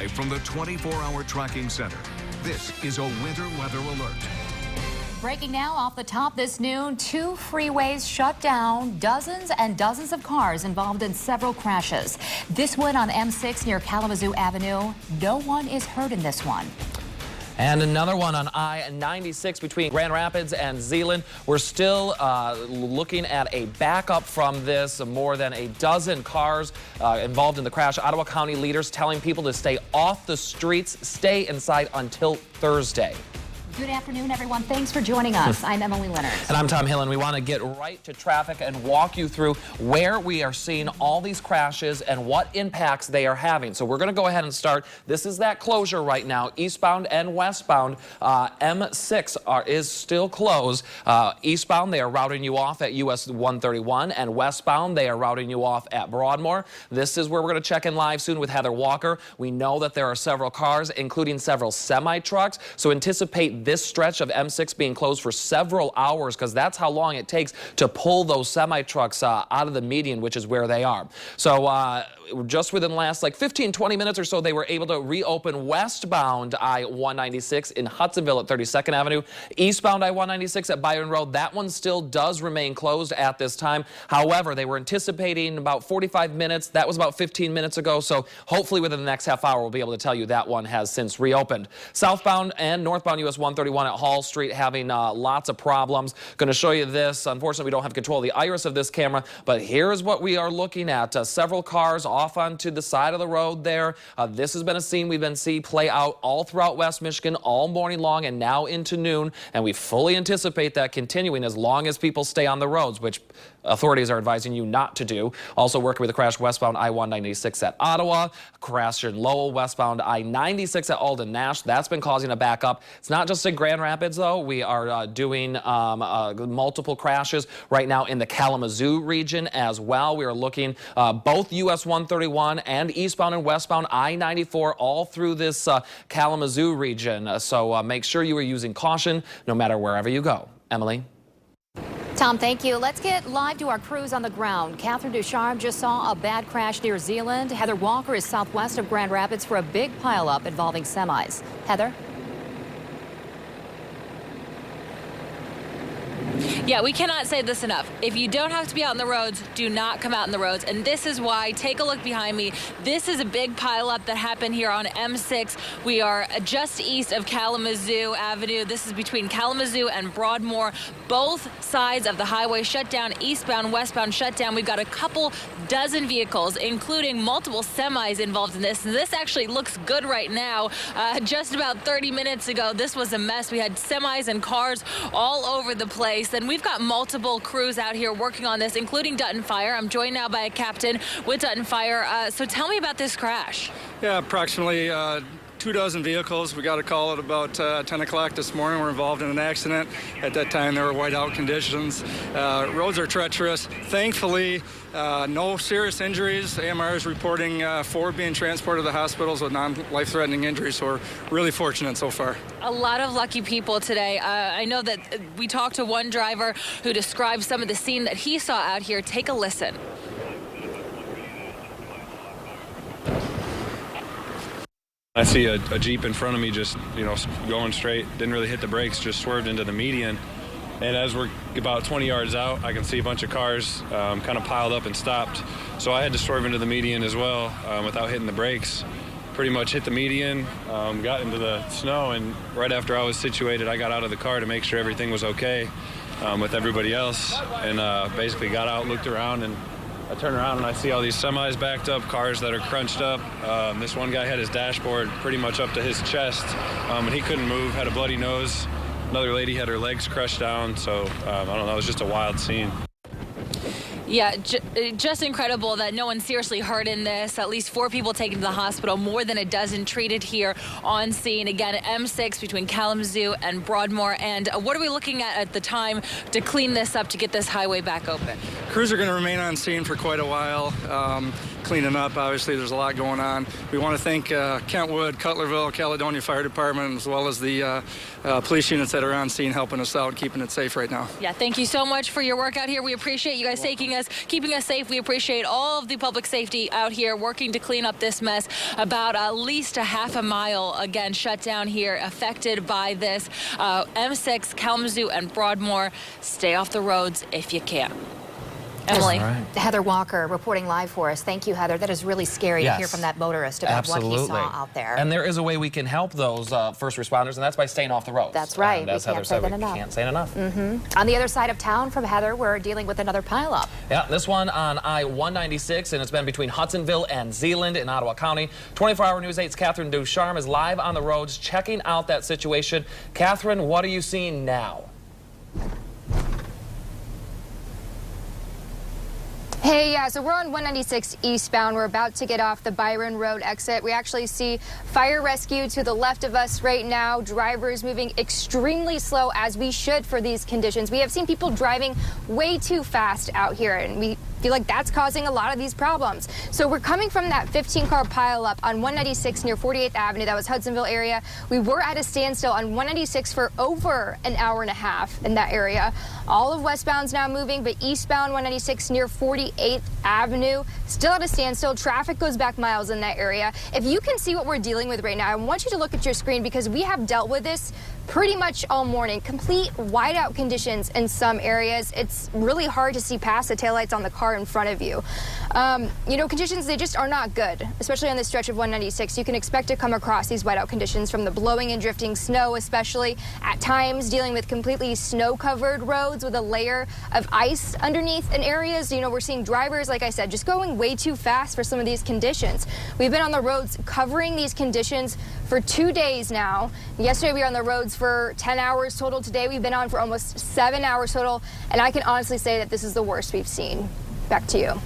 Live from the 24-hour tracking center, this is a winter weather alert. Breaking now off the top this noon, 2 freeways shut down, dozens and dozens of cars involved in several crashes. This one on M-6 near Kalamazoo Avenue. No one is hurt in this one. And another one on I-196 between Grand Rapids and Zeeland. We're still looking at a backup from this. More than a dozen cars involved in the crash. Ottawa County leaders telling people to stay off the streets, stay inside until Thursday. Good afternoon, everyone. Thanks for joining us. I'm Emily Leonard. And I'm Tom Hillen. We want to get right to traffic and walk you through where we are seeing all these crashes and what impacts they are having. So we're going to go ahead and start. This is that closure right now, eastbound and westbound. M6 is still closed. Eastbound, they are routing you off at US 131, and westbound, they are routing you off at Broadmoor. This is where we're going to check in live soon with Heather Walker. We know that there are several cars, including several semi-trucks, so anticipate this stretch of M6 being closed for several hours, because that's how long it takes to pull those semi-trucks out of the median, which is where they are. So just within the last 15-20 minutes or so, they were able to reopen westbound I-196 in Hudsonville at 32nd Avenue. Eastbound I-196 at Byron Road, that one still does remain closed at this time. However, they were anticipating about 45 minutes. That was about 15 minutes ago, so hopefully within the next half hour, we'll be able to tell you that one has since reopened. Southbound and northbound US 131 at Hall Street having lots of problems. Going to show you this. Unfortunately, we don't have control of the iris of this camera, but here's what we are looking at. Several cars off onto the side of the road there. This has been a scene we've been seeing play out all throughout West Michigan all morning long and now into noon, and we fully anticipate that continuing as long as people stay on the roads, which authorities are advising you not to do. Also working with a crash westbound I-196 at Ottawa, crash in Lowell, westbound I-96 at Alden Nash. That's been causing a backup. It's not just in Grand Rapids, though. We are doing multiple crashes right now in the Kalamazoo region as well. We are looking both US 131 and eastbound and westbound I-94 all through this Kalamazoo region. So make sure you are using caution no matter wherever you go. Emily? Tom, thank you. Let's get live to our crews on the ground. Catherine Ducharme just saw a bad crash near Zeeland. Heather Walker is southwest of Grand Rapids for a big pileup involving semis. Heather? Yeah, we cannot say this enough. If you don't have to be out on the roads, do not come out on the roads. And this is why. Take a look behind me. This is a big pileup that happened here on M6. We are just east of Kalamazoo Avenue. This is between Kalamazoo and Broadmoor. Both sides of the highway shut down, eastbound, westbound shut down. We've got a couple dozen vehicles, including multiple semis involved in this. And this actually looks good right now. Just about 30 minutes ago, this was a mess. We had semis and cars all over the place. And we've got multiple crews out here working on this, including Dutton Fire. I'm joined now by a captain with Dutton Fire. So tell me about this crash. Yeah, approximately 24 vehicles. We got a call at about 10 o'clock this morning. We're involved in an accident. At that time, there were whiteout conditions. Roads are treacherous. Thankfully, no serious injuries. AMR is reporting 4 being transported to the hospitals with non-life-threatening injuries, so we're really fortunate so far. A lot of lucky people today. I know that we talked to one driver who described some of the scene that he saw out here. Take a listen. I see a Jeep in front of me just, going straight, didn't really hit the brakes, just swerved into the median. And as we're about 20 yards out, I can see a bunch of cars kind of piled up and stopped. So I had to swerve into the median as well without hitting the brakes. Pretty much hit the median, got into the snow, and right after I was situated, I got out of the car to make sure everything was okay with everybody else, and basically got out, looked around, and I turn around and I see all these semis backed up, cars that are crunched up. This one guy had his dashboard pretty much up to his chest, and he couldn't move, had a bloody nose. Another lady had her legs crushed down, so I don't know, it was just a wild scene. Yeah, just incredible that no one seriously hurt in this. At least 4 people taken to the hospital, more than a dozen treated here on scene. Again, M6 between Kalamazoo and Broadmoor. And what are we looking at the time to clean this up, to get this highway back open? Crews are going to remain on scene for quite a while, cleaning up. Obviously, there's a lot going on. We want to thank Kentwood, Cutlerville, Caledonia Fire Department, as well as the police units that are on scene helping us out and keeping it safe right now. Yeah, thank you so much for your work out here. We appreciate you guys taking us us, keeping us safe. We appreciate all of the public safety out here working to clean up this mess. About at least a half a mile, again, shut down here, affected by this. M6, Kalamazoo, and Broadmoor, stay off the roads if you can. Emily. Right. Heather Walker reporting live for us. Thank you, Heather. That is really scary to hear from that motorist about what he saw out there. And there is a way we can help those first responders, and that's by staying off the roads. That's right. And as Heather said, we can't say it enough. On the other side of town from Heather, we're dealing with another pileup. Yeah, this one on I-196, and it's been between Hudsonville and Zeeland in Ottawa County. 24-hour News 8's Catherine Ducharme is live on the roads checking out that situation. Catherine, what are you seeing now? Hey, yeah, so we're on 196 eastbound. We're about to get off the Byron Road exit. We actually see fire rescue to the left of us right now. Drivers moving extremely slow, as we should for these conditions. We have seen people driving way too fast out here, and we feel like that's causing a lot of these problems. So we're coming from that 15-car pileup on 196 near 48th Avenue. That was Hudsonville area. We were at a standstill on 196 for over an hour and a half in that area. All of westbound's now moving, but eastbound 196 near 48th Avenue still at a standstill. Traffic goes back miles in that area. If you can see what we're dealing with right now, I want you to look at your screen, because we have dealt with this pretty much all morning. Complete whiteout conditions in some areas. It's really hard to see past the taillights on the car in front of you. You know, conditions, they just are not good, especially on this stretch of 196. You can expect to come across these whiteout conditions from the blowing and drifting snow, especially at times dealing with completely snow-covered roads with a layer of ice underneath in areas. You know, we're seeing drivers, like I said, just going way too fast for some of these conditions. We've been on the roads covering these conditions for 2 days now. Yesterday we were on the roads for 10 hours total. Today we've been on for almost 7 hours total, and I can honestly say that this is the worst we've seen. Back to you.